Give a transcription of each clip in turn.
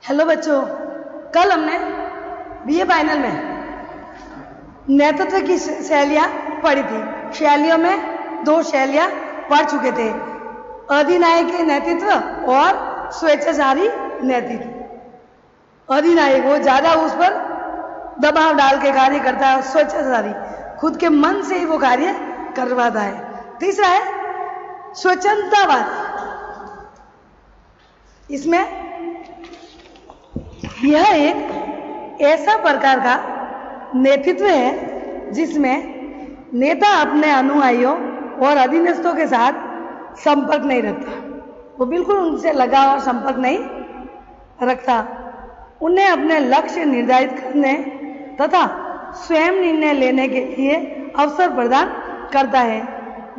Hello बच्चों, कल हमने बीए फाइनल में नेतृत्व की शैलियाँ पढ़ी थी। शैलियों में दो शैलियाँ पढ़ चुके थे, अधिनायक नेतृत्व और स्वेच्छाचारी नेतृत्व। अधिनायक वो ज्यादा उस पर दबाव डाल के कार्य करता है और स्वेच्छाचारी खुद के मन से ही वो कार्य करवाता है। तीसरा है स्वच्छंदतावादी। इसमें यह एक ऐसा प्रकार का नेतृत्व है जिसमें नेता अपने अनुयायियों और अधीनस्थों के साथ संपर्क नहीं रखता। वो बिल्कुल उनसे लगाव और संपर्क नहीं रखता। उन्हें अपने लक्ष्य निर्धारित करने तथा स्वयं निर्णय लेने के लिए अवसर प्रदान करता है।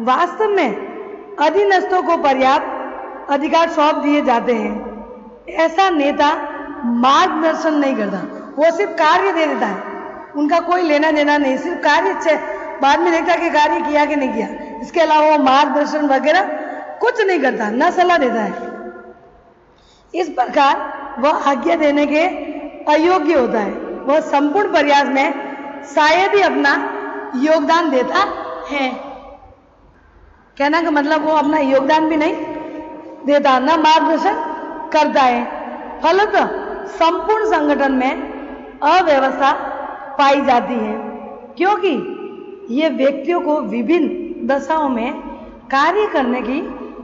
वास्तव में अधीनस्थों को पर्याप्त अधिकार सौंप दिए जाते हैं। ऐसा नेता मार्गदर्शन नहीं करता, वो सिर्फ कार्य दे देता है। उनका कोई लेना देना नहीं, सिर्फ कार्य बाद में देखता कि कार्य किया कि नहीं किया। इसके अलावा वो मार्गदर्शन वगैरह कुछ नहीं करता, न सलाह देता है। इस प्रकार वह आज्ञा देने के अयोग्य होता है। वह संपूर्ण प्रयास में शायद ही अपना योगदान देता है। कहना का मतलब वो अपना योगदान भी नहीं देता, न मार्गदर्शन करता है। फलतः संपूर्ण संगठन में अव्यवस्था पाई जाती है, क्योंकि ये व्यक्तियों को विभिन्न दशाओं में कार्य करने की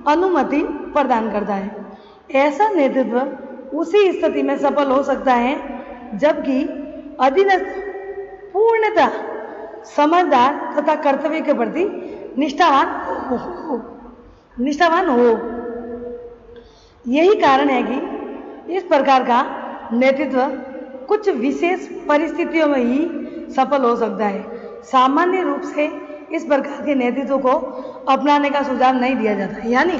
अनुमति प्रदान करता है। ऐसा नेतृत्व उसी स्थिति में सफल हो सकता है जबकि अधीनस्थ पूर्णतः समझदार तथा कर्तव्य के प्रति निष्ठावान हो। यही कारण है कि इस प्रकार का नेतृत्व कुछ विशेष परिस्थितियों में ही सफल हो सकता है। सामान्य रूप से इस प्रकार के नेतृत्व को अपनाने का सुझाव नहीं दिया जाता। यानी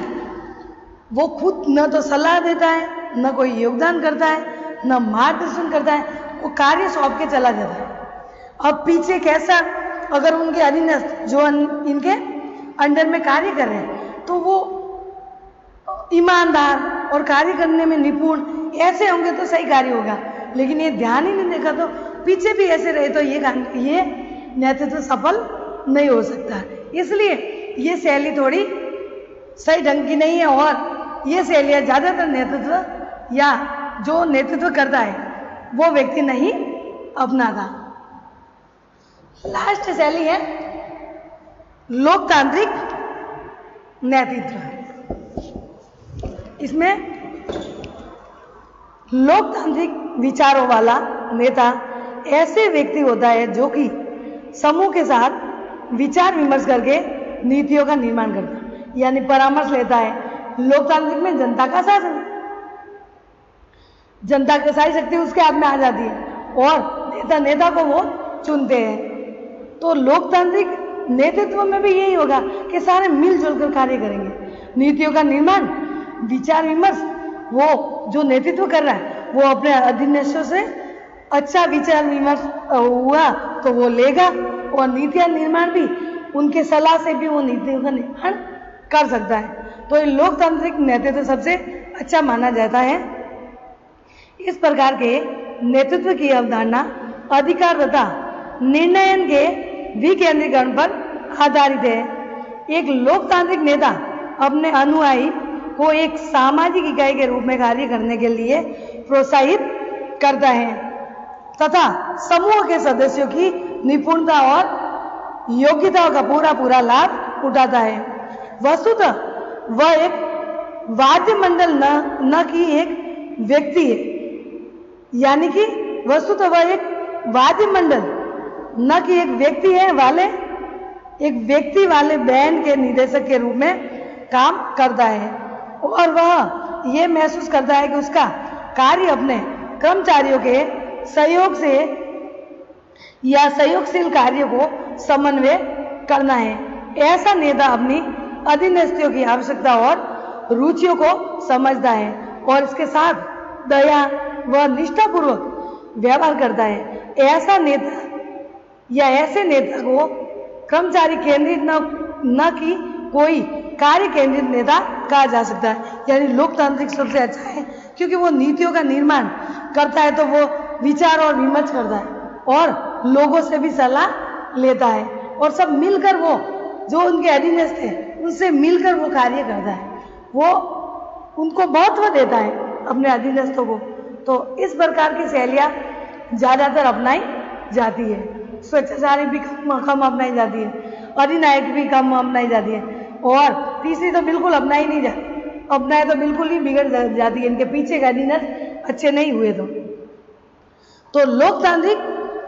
वो खुद न तो सलाह देता है, न कोई योगदान करता है, न मार्गदर्शन करता है, वो कार्य सौंप के चला जाता है। अब पीछे कैसा, अगर उनके अधीनस्थ जो इनके अंडर में कार्य कर रहे हैं तो वो ईमानदार और कार्य करने में निपुण ऐसे होंगे तो सही कार्य होगा। लेकिन ये ध्यान ही नहीं देखा तो पीछे भी ऐसे रहे तो ये नेतृत्व सफल नहीं हो सकता। इसलिए ये शैली थोड़ी सही ढंग की नहीं है और ये शैलियाँ ज्यादातर नेतृत्व या जो नेतृत्व करता है वो व्यक्ति नहीं अपनाता। लास्ट शैली है लोकतांत्रिक नेतृत्व। इसमें लोकतांत्रिक विचारों वाला नेता ऐसे व्यक्ति होता है जो कि समूह के साथ विचार विमर्श करके नीतियों का निर्माण करता है, यानी परामर्श लेता है। लोकतांत्रिक में जनता का शासन, जनता की सारी शक्ति उसके हाथ में आ जाती है और नेता को वो चुनते हैं। तो लोकतांत्रिक नेतृत्व में भी यही होगा कि सारे मिलजुल कर कार्य करेंगे। नीतियों का निर्माण, विचार विमर्श, वो जो नेतृत्व कर रहा है वो अपने अधीनस्थों से अच्छा विचार विमर्श हुआ तो वो लेगा और नीतियां निर्माण भी उनके सलाह से भी वो नीतियों का निर्माण कर सकता है। तो लोकतांत्रिक नेतृत्व सबसे अच्छा माना जाता है। इस प्रकार के नेतृत्व की अवधारणा अधिकार तथा निर्णयन के विकेंद्रीकरण पर आधारित है। एक लोकतांत्रिक नेता अपने अनुयायी को एक सामाजिक इकाई के रूप में कार्य करने के लिए प्रोत्साहित करता है तथा समूह के सदस्यों की निपुणता और योग्यताओं का पूरा लाभ उठाता है। वस्तुतः वह एक वाद्य मंडल न कि एक व्यक्ति है। यानी कि वस्तुतः वह एक वाद्य मंडल न कि एक व्यक्ति है एक व्यक्ति वाले बैंड के निदेशक के रूप में काम करता है और वह ये महसूस करता है कि उसका कार्य अपने कर्मचारियों के सहयोग से या सहयोगशील कार्य को समन्वय करना है। ऐसा नेता अपनी अधीनस्थों की आवश्यकता और रुचियों को समझता है और इसके साथ दया व निष्ठापूर्वक व्यवहार करता है। ऐसा नेता या ऐसे नेता को कर्मचारी केंद्रित न कि कोई कार्य केंद्रित नेता कहा जा सकता है। यानी लोकतांत्रिक सबसे अच्छा है क्योंकि वो नीतियों का निर्माण करता है तो वो विचार और विमर्श करता है और लोगों से भी सलाह लेता है और सब मिलकर वो जो उनके अधीनस्थ थे उनसे मिलकर वो कार्य करता है, वो उनको महत्व देता है अपने अधीनस्थों को। तो इस प्रकार की शैलियाँ ज़्यादातर अपनाई जाती है। स्वेच्छाचारी भी कम अपनाई जाती है, अधिनायक भी कम अपनाई जाती है और तीसरी तो बिल्कुल अपनाई नहीं जाती, अपनाए तो बिल्कुल ही बिगड़ जाती है, इनके पीछे का अधीनस्थ अच्छे नहीं हुए तो लोकतांत्रिक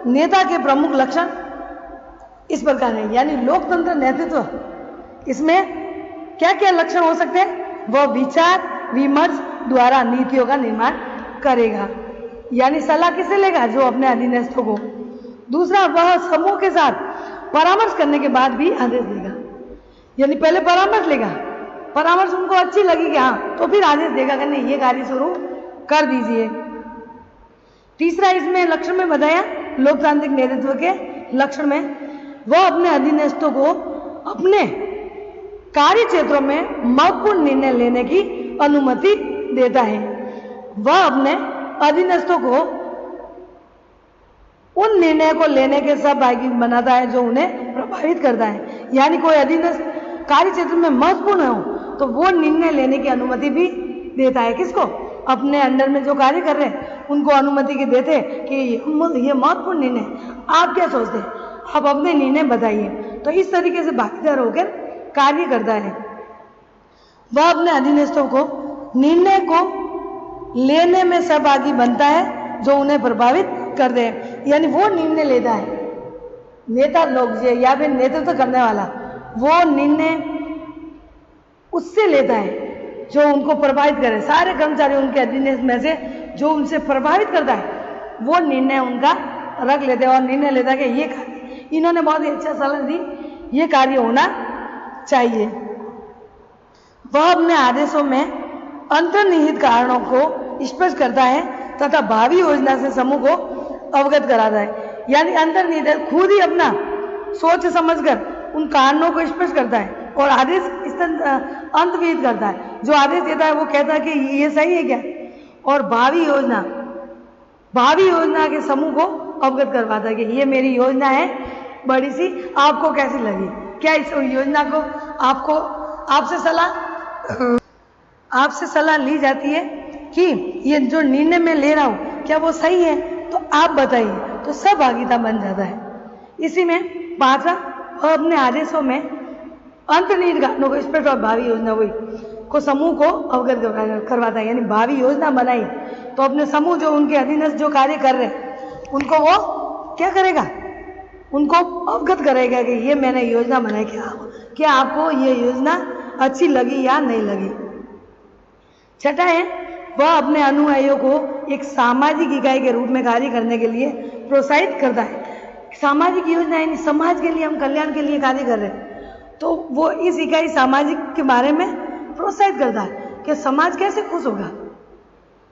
नेता के प्रमुख लक्षण इस प्रकार है, यानी लोकतंत्र नेतृत्व इसमें क्या क्या लक्षण हो सकते हैं? वह विचार विमर्श द्वारा नीतियों का निर्माण करेगा, यानी सलाह किसे लेगा? जो अपने अधीनस्थों को। दूसरा, वह समूह के साथ परामर्श करने के बाद भी आदेश देगा, यानी पहले परामर्श लेगा, परामर्श उनको अच्छी लगी कि हाँ, तो फिर आदेश देगा कि नहीं ये कार्य शुरू कर दीजिए। तीसरा इसमें लक्षण में बताया लोकतांत्रिक नेतृत्व के लक्षण में, वह अपने अधीनस्थों को अपने कार्य क्षेत्रों में महत्वपूर्ण निर्णय लेने की अनुमति देता है। वह अपने अधीनस्थों को उन निर्णय को लेने के सहभागी बनाता है जो उन्हें प्रभावित करता है, यानी कोई अधीनस्थ कार्य क्षेत्र में महत्वपूर्ण हो तो वो निर्णय लेने की अनुमति भी देता है। किसको? अपने अंडर में जो कार्य कर रहे हैं उनको अनुमति की देते कि ये महत्वपूर्ण निर्णय, आप क्या सोचते हैं, आप अपने निर्णय बताइए। तो इस तरीके से भागीदार होकर कार्य करता है। वह अपने अधीनस्थों को निर्णय को लेने में सहभागी बनता है जो उन्हें प्रभावित करते हैं, यानी वो निर्णय लेता है, नेता लोग या फिर नेतृत्व करने वाला वो निर्णय उससे लेता है जो उनको प्रभावित करे। सारे कर्मचारी उनके अधीनस्थ में से जो उनसे प्रभावित करता है वो निर्णय उनका रख लेते हैं और निर्णय लेता है कि ये कार्य, इन्होंने बहुत ही अच्छा सलाह दी, ये कार्य होना चाहिए। वह अपने आदेशों में अंतर्निहित कारणों को स्पष्ट करता है तथा भावी योजना से समूह को अवगत कराता है, यानी अंतर्निहित खुद ही अपना सोच समझकर उन कारणों को स्पष्ट करता है और आदेश अंतर्निहित करता है। जो आदेश देता है वो कहता है कि ये सही है क्या, और भावी योजना के समूह को अवगत करवाता है कि ये मेरी योजना है बड़ी सी, आपको कैसी लगी, क्या इस योजना को आपसे सलाह ली जाती है कि ये जो निर्णय मैं ले रहा हूँ क्या वो सही है, तो आप बताइए, तो सहभागिता बन जाता है। इसी में पांचवा, वह अपने आदेशों में अंतर्निहित कारणों को स्पष्ट और भावी योजना को समूह को अवगत करवाता है, यानी भावी योजना बनाई तो अपने समूह जो उनके अधीनस्थ जो कार्य कर रहे हैं उनको वो क्या करेगा, उनको अवगत करेगा कि ये मैंने योजना बनाई, क्या आपको ये योजना अच्छी लगी या नहीं लगी। छठा है, वह अपने अनुयायियों को एक सामाजिक इकाई के रूप में कार्य करने के लिए प्रोत्साहित करता है। सामाजिक योजना यानी समाज के लिए, हम कल्याण के लिए कार्य कर रहे हैं तो वो इस इकाई सामाजिक के बारे में प्रोत्साहित करता है कि समाज कैसे खुश होगा,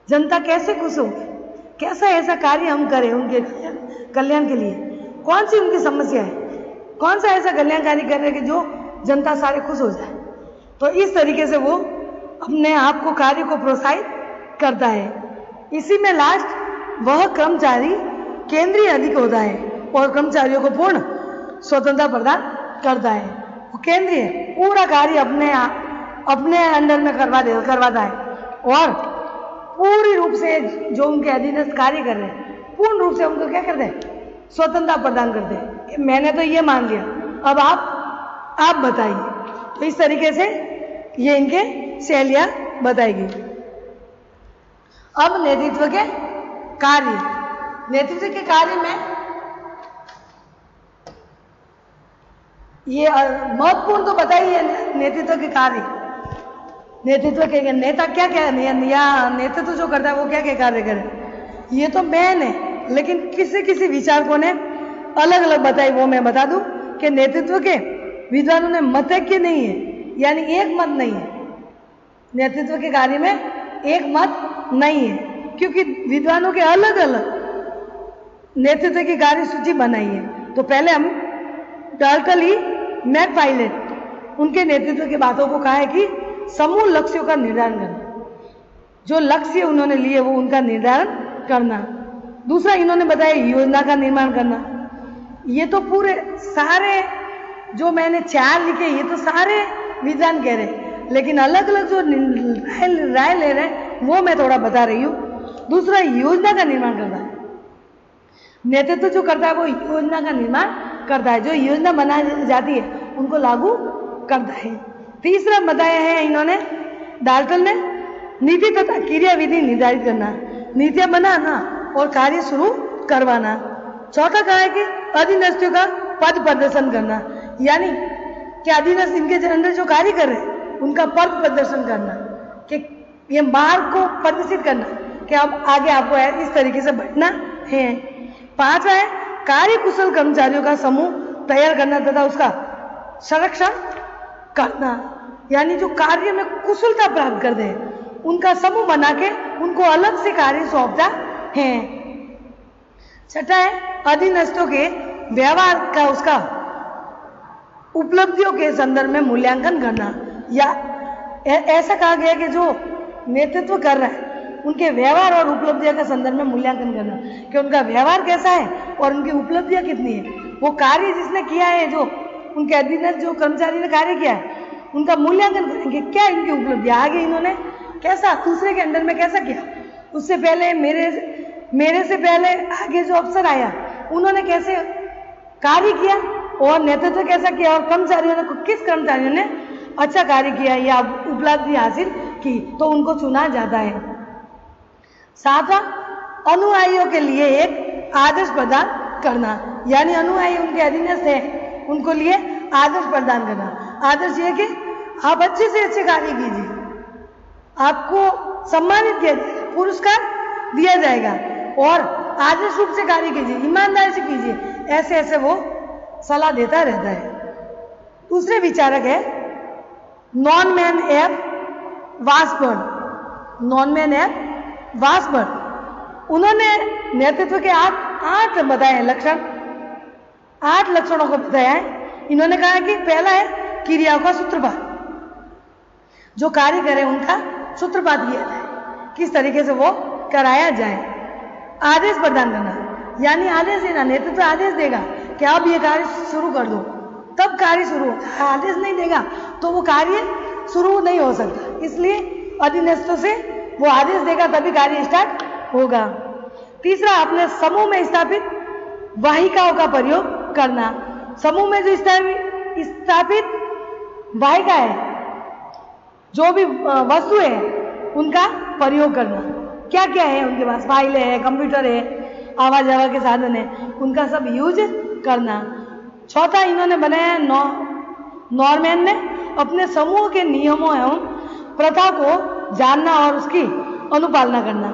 जनता कैसे खुश होगी, कैसा ऐसा कार्य हम करें उनके कल्याण के लिए, कौन सी उनकी समस्या है, कौन सा ऐसा कल्याणकारी कर रहे हैं कि जो जनता सारे खुश हो जाए। तो इस तरीके से वो अपने आप को कार्य को प्रोत्साहित करता है। इसी में लास्ट, वह कर्मचारी केंद्रीय अधिक होता है और कर्मचारियों को पूर्ण स्वतंत्रता प्रदान करता है। वो केंद्रीय पूरा कार्य अपने अंडर में करवाता है और पूरी रूप से जो उनके अधीनस्थ कार्य कर रहे हैं पूर्ण रूप से उनको क्या करते हैं, स्वतंत्रता प्रदान करते हैं कि मैंने तो ये मान लिया, अब आप बताइए। तो इस तरीके से ये इनके शैलियाँ बताएगी। अब नेतृत्व के कार्य में ये महत्वपूर्ण तो बताइए नेतृत्व के कार्य, नेतृत्व के नेता क्या क्या या नेतृत्व जो करता है वो क्या क्या कार्य करे, ये तो मैन है, लेकिन किसी विचारकों ने अलग अलग बताई। वो मैं बता दूं कि नेतृत्व के विद्वानों ने मतैक्य नहीं है, यानी एक मत नहीं है, नेतृत्व के कार्य में एक मत नहीं है, क्योंकि विद्वानों के अलग अलग नेतृत्व की कार्य सूची बनाई है। तो पहले हम डाल्टली मैकपाइलेट उनके नेतृत्व की बातों को कहा है कि समूह लक्ष्यों का निर्धारण करना, जो लक्ष्य उन्होंने लिए वो उनका निर्धारण करना। दूसरा इन्होंने बताया योजना का निर्माण करना। ये तो पूरे सारे जो मैंने 4 लिखे ये तो सारे विद्वान कह रहे हैं, लेकिन अलग अलग जो राय ले रहे हैं वो मैं थोड़ा बता रही हूँ। दूसरा योजना का निर्माण करना है। नेतृत्व जो करता है वो योजना का निर्माण करता है, जो योजना बनाई जाती है उनको लागू करता है। तीसरा बताया है इन्होंने डाल्टन ने नीति तथा क्रियाविधि निर्धारित करना, नीतियां बनाना और कार्य शुरू करवाना। चौथा कहा है कि अधीनस्थों का पद प्रदर्शन करना, यानी कि अधीनस्थ इनके अंदर जो कार्य कर रहे हैं उनका पद प्रदर्शन करना, कि ये मार्ग को प्रदर्शित करना कि अब आगे आपको इस तरीके से बढ़ना है। पांचवा है कार्य कुशल कर्मचारियों का समूह तैयार करना तथा उसका संरक्षण करना, यानी जो कार्य में कुशलता प्राप्त कर दे उनका समूह बना के उनको अलग से कार्य सौंपता है। छठा है अधीनस्थों के व्यवहार का उसका उपलब्धियों के संदर्भ में मूल्यांकन करना, या ऐसा कहा गया कि जो नेतृत्व कर रहा है उनके व्यवहार और उपलब्धियों के संदर्भ में मूल्यांकन करना कि उनका व्यवहार कैसा है और उनकी उपलब्धियां कितनी है। वो कार्य जिसने किया है, जो उनके अधीनस्थ जो कर्मचारी ने कार्य किया है उनका मूल्यांकन करेंगे, क्या इनकी उपलब्धियां आगे इन्होंने कैसा दूसरे के अंदर में कैसा किया, उससे पहले मेरे से पहले आगे जो अफसर आया उन्होंने कैसे कार्य किया और नेतृत्व कैसा किया, और किस कर्मचारियों ने अच्छा कार्य किया या उपलब्धि हासिल की, तो उनको चुना जाता है। सातवां अनुयायियों के लिए एक आदर्श प्रदान करना, यानी अनुयायी उनके अधीनस्थ है उनको लिए आदर्श प्रदान करना। आदर्श ये कि आप अच्छे से अच्छे कार्य कीजिए, आपको सम्मानित किया जाएगा, पुरस्कार दिया जाएगा, और आदर्श रूप से कार्य कीजिए, ईमानदारी से कीजिए, ऐसे ऐसे वो सलाह देता रहता है। दूसरे विचारक है Norman F Washburn. Norman F Washburn, उन्होंने नेतृत्व के 8 बताए हैं लक्षण, 8 लक्षणों को बताया है। इन्होंने कहा कि पहला है क्रियाओं का सूत्रपात, जो कार्य करे उनका सूत्रपात किया जाए, किस तरीके से वो कराया जाए। आदेश प्रदान करना, यानी आदेश देना, नेतृत्व आदेश देगा कि आप ये कार्य शुरू कर दो, तब कार्य शुरू होता है। आदेश नहीं देगा तो वो कार्य शुरू नहीं हो सकता, इसलिए अधीनस्थों से वो आदेश देगा तभी कार्य स्टार्ट होगा। तीसरा अपने समूह में स्थापित वाहिकाओं का प्रयोग करना, समूह में जो स्थापित वाहिका है, जो भी वस्तु है उनका प्रयोग करना, क्या क्या है उनके पास, फाइलें है, कंप्यूटर है, आवाज आवाज के साधन है, उनका सब यूज करना। चौथा इन्होंने बनाया नॉर्मन ने अपने समूह के नियमों एवं प्रथा को जानना और उसकी अनुपालना करना।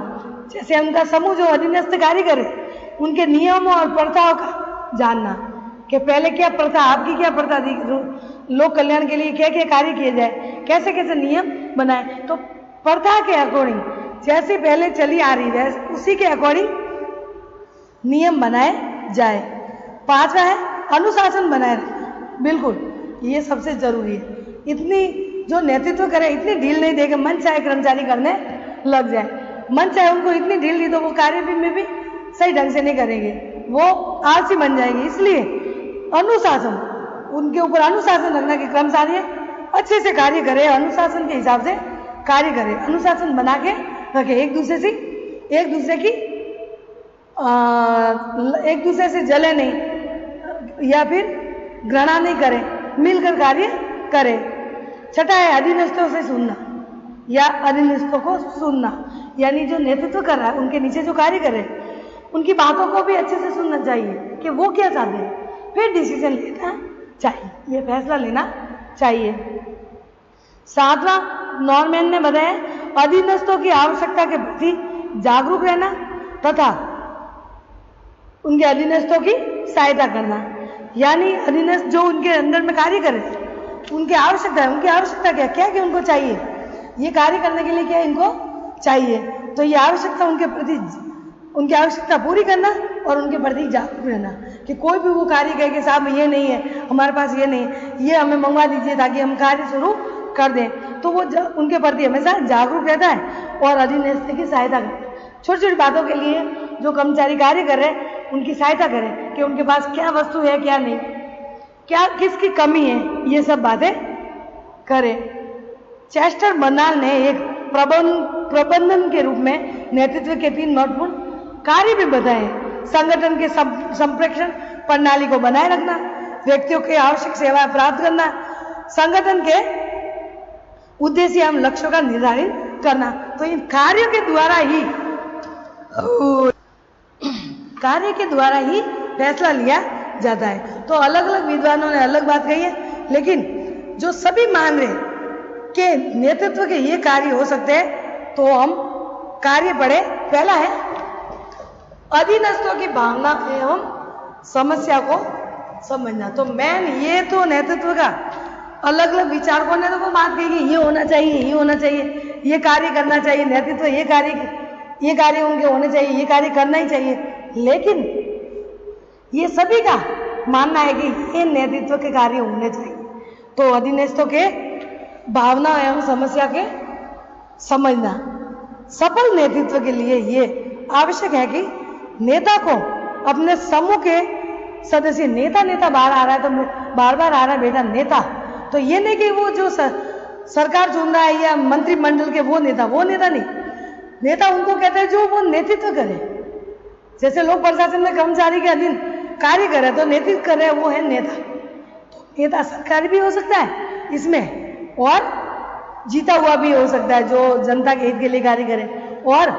जैसे उनका समूह जो अधीनस्थ कार्य करे उनके नियमों और प्रथाओं का जानना कि पहले क्या प्रथा, आपकी क्या प्रथा थी, लोक कल्याण के लिए क्या क्या कार्य किए जाए, कैसे कैसे नियम बनाए, तो प्रथा के अकॉर्डिंग जैसे पहले चली आ रही है उसी के अकॉर्डिंग नियम बनाए जाए। पांचवा है अनुशासन बनाए रखना, बिल्कुल ये सबसे जरूरी है। इतनी जो नेतृत्व करे इतनी ढील नहीं देगा, मन चाहे कर्मचारी करने लग जाए, मन चाहे उनको इतनी ढील दी तो वो कार्य में भी सही ढंग से नहीं करेंगे, वो आलसी बन जाएंगे। इसलिए अनुशासन, उनके ऊपर अनुशासन रखना कि कर्मचारी अच्छे से कार्य करे, अनुशासन के हिसाब से कार्य करे, अनुशासन बना के रखे, एक दूसरे से जले नहीं या फिर घृणा नहीं करे, मिलकर कार्य करे। छठा है अधीनस्थों से सुनना या अधीनस्थों को सुनना, यानी जो नेतृत्व कर रहा है उनके नीचे जो कार्य करे उनकी बातों को भी अच्छे से सुनना चाहिए कि वो क्या चाहते हैं, फिर डिसीजन लेना चाहिए, ये फैसला लेना चाहिए। सातवां नॉर्मन ने बताया अधीनस्थों की आवश्यकता के प्रति जागरूक रहना तथा उनके अधीनस्थों की सहायता करना, यानी अधीनस्थ जो उनके अंदर में कार्य करे उनकी आवश्यकता है, उनकी आवश्यकता क्या क्या क्या उनको चाहिए, ये कार्य करने के लिए क्या इनको चाहिए, तो ये आवश्यकता उनके प्रति उनकी आवश्यकता पूरी करना और उनके प्रति जागरूक रहना कि कोई भी वो कार्य कहे कि साहब ये नहीं है, हमारे पास ये नहीं है, ये हमें मंगवा दीजिए ताकि हम कार्य शुरू कर दें तो वो उनके प्रति हमेशा जागरूक रहता है और अधीनस्थ की सहायता करता है। छोटी छोटी बातों के लिए जो कर्मचारी कार्य कर रहे हैं उनकी सहायता करें कि उनके पास क्या वस्तु है, क्या नहीं, क्या किसकी कमी है, ये सब बातें करें। चेस्टर बर्नाल ने एक प्रबंधन के रूप में नेतृत्व के 3 महत्वपूर्ण कार्य भी बताए। संगठन के संप्रेषण प्रणाली को बनाए रखना, व्यक्तियों की आवश्यक सेवाएं प्राप्त करना, संगठन के उद्देश्य एवं लक्ष्यों का निर्धारित करना। तो इन कार्यों के द्वारा ही फैसला लिया जाता है। तो अलग अलग विद्वानों ने अलग बात कही है, लेकिन जो सभी मान रहे कि नेतृत्व के ये कार्य हो सकते हैं, तो हम कार्य पढ़े। पहला है अधीनस्थों की भावना एवं समस्या को समझना। तो मैन ये तो नेतृत्व का अलग अलग विचारकों ने तो वो बात कही कि ये होना चाहिए, ये होना चाहिए, ये कार्य करना चाहिए, नेतृत्व ये कार्य उनके होने चाहिए, ये कार्य करना ही चाहिए। लेकिन ये सभी का मानना है कि ये नेतृत्व के कार्य होने चाहिए। तो अधीनस्थों के भावना एवं समस्या के समझना। सफल नेतृत्व के लिए ये आवश्यक है कि नेता को अपने समूह के सदस्य, नेता बाहर आ रहा है तो बार आ रहा है बेटा नेता, तो ये नहीं कि वो जो सरकार चुन रहा है या मंत्रिमंडल के वो नेता नहीं। नेता उनको कहते हैं जो वो नेतृत्व करे। जैसे लोक प्रशासन में कर्मचारी के अधीन कार्य करे तो नेतृत्व कर रहे हैं, वो है नेता। तो नेता सरकारी भी हो सकता है इसमें, और जीता हुआ भी हो सकता है जो जनता के हित के लिए कार्य करे, और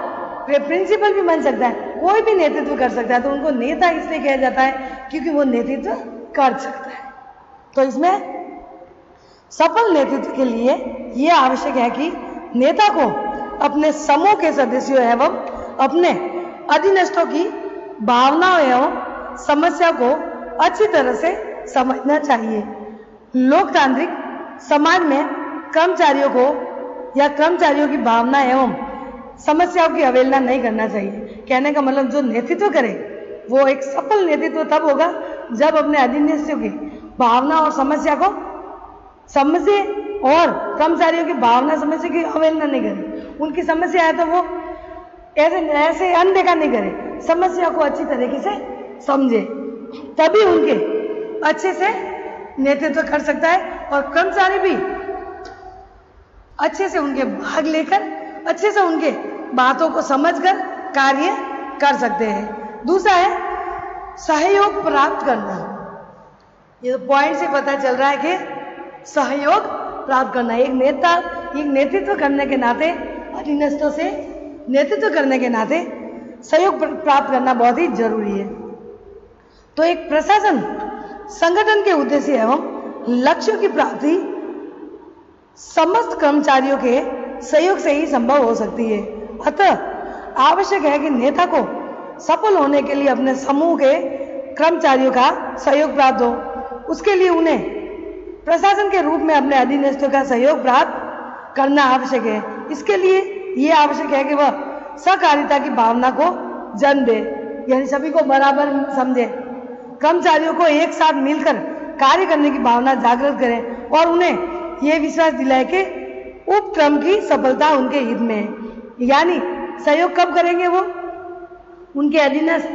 प्रिंसिपल भी बन सकता है, कोई भी नेतृत्व कर सकता है। तो उनको नेता इसलिए कहा जाता है क्योंकि वो नेतृत्व कर सकता है। तो इसमें सफल नेतृत्व के लिए यह आवश्यक है कि नेता को अपने समूह के सदस्यों एवं अपने अधीनस्थों की भावनाओं एवं समस्या को अच्छी तरह से समझना चाहिए। लोकतांत्रिक समाज में कर्मचारियों की भावना एवं समस्याओं की अवहेलना नहीं करना चाहिए। कहने का मतलब जो नेतृत्व करे वो एक सफल नेतृत्व तब होगा जब अपने अधीनस्थों की भावना और समस्या को समझे और कर्मचारियों की भावना समस्या की अवहेलना नहीं करे। उनकी समस्या है तो वो ऐसे अनदेखा नहीं करे, समस्या को अच्छी तरीके से समझे, तभी उनके अच्छे से नेतृत्व कर सकता है और कर्मचारी भी अच्छे से उनके भाग लेकर अच्छे से उनके बातों को समझकर कार्य कर सकते हैं। दूसरा है सहयोग प्राप्त करना। ये तो पॉइंट से पता चल रहा है कि सहयोग प्राप्त करना, एक नेतृत्व करने के नाते, अधीनस्थों से नेतृत्व करने के नाते सहयोग प्राप्त करना बहुत ही जरूरी है। तो एक प्रशासन संगठन के उद्देश्य एवं लक्ष्यों की प्राप्ति समस्त कर्मचारियों के सहयोग से ही संभव हो सकती है। अतः आवश्यक है कि नेता को सफल होने के लिए अपने समूह के कर्मचारियों का सहयोग प्राप्त हो। उसके लिए उन्हें प्रशासन के रूप में अपने अधीनस्थों का सहयोग प्राप्त करना आवश्यक है। इसके लिए यह आवश्यक है कि वह सहकारिता की भावना को जन्म दे, यानी सभी को बराबर समझे, कर्मचारियों को एक साथ मिलकर कार्य करने की भावना जागृत करें और उन्हें यह विश्वास दिलाए कि उपक्रम की सफलता उनके हित में है। यानी सहयोग कब करेंगे वो, उनके अधीनस्थ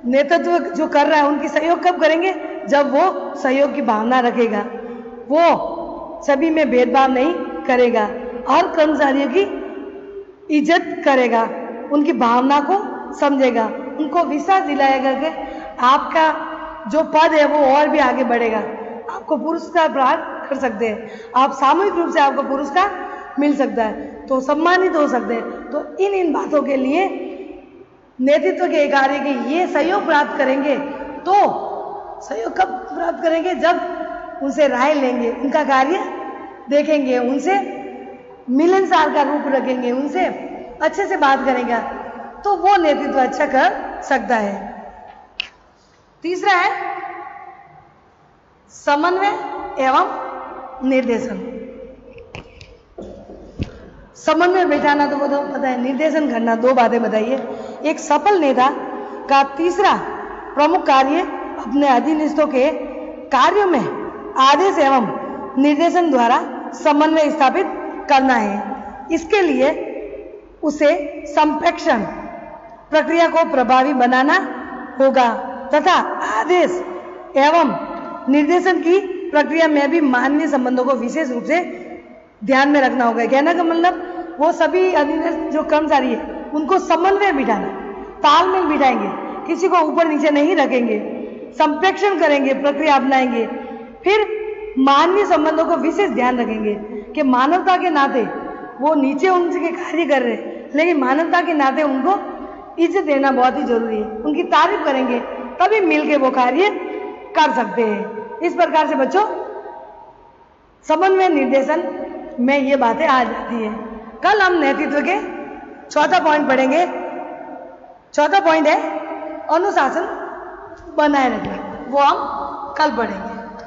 नेतृत्व जो कर रहा है उनकी सहयोग कब करेंगे, जब वो सहयोग की भावना रखेगा, वो सभी में भेदभाव नहीं करेगा, हर कर्मचारियों की इज्जत करेगा, उनकी भावना को समझेगा, उनको विश्वास दिलाएगा कि आपका जो पद है वो और भी आगे बढ़ेगा, आपको पुरस्कार प्राप्त कर सकते हैं, आप सामूहिक रूप से आपको पुरस्कार मिल सकता है, तो सम्मानित हो सकते हैं। तो इन बातों के लिए नेतृत्व के कार्य के ये सहयोग प्राप्त करेंगे। तो सहयोग कब प्राप्त करेंगे, जब उनसे राय लेंगे, उनका कार्य देखेंगे, उनसे मिलनसार का रूप रखेंगे, उनसे अच्छे से बात करेंगे, तो वो नेतृत्व अच्छा कर सकता है। तीसरा है समन्वय एवं निर्देशन। समन्वय बैठाना तो वो तो पता है, निर्देशन करना, दो बातें बताइए। एक सफल नेता का तीसरा प्रमुख कार्य अपने अधीनस्थों के कार्यों में आदेश एवं निर्देशन द्वारा समन्वय स्थापित करना है। इसके लिए उसे संप्रेषण प्रक्रिया को प्रभावी बनाना होगा तथा आदेश एवं निर्देशन की प्रक्रिया में भी मानवीय संबंधों को विशेष रूप से ध्यान में रखना होगा। कहने का मतलब वो सभी अधीनस्थ जो कर्मचारी है उनको समन्वय बिठाना, तालमेल बिठाएंगे, किसी को ऊपर नीचे नहीं रखेंगे, संप्रेषण करेंगे, प्रक्रिया अपनाएंगे, फिर मानवीय संबंधों को विशेष ध्यान रखेंगे कि मानवता के नाते वो नीचे उनके कार्य कर रहे हैं, लेकिन मानवता के नाते उनको इज्जत देना बहुत ही जरूरी है, उनकी तारीफ करेंगे, तभी मिलके वो कार्य कर सकते हैं। इस प्रकार से बच्चों समन्वय निर्देशन में ये बातें आ जाती है। कल हम नेतृत्व के चौथा पॉइंट पढ़ेंगे। चौथा पॉइंट है अनुशासन बनाए रखना, वो हम कल पढ़ेंगे।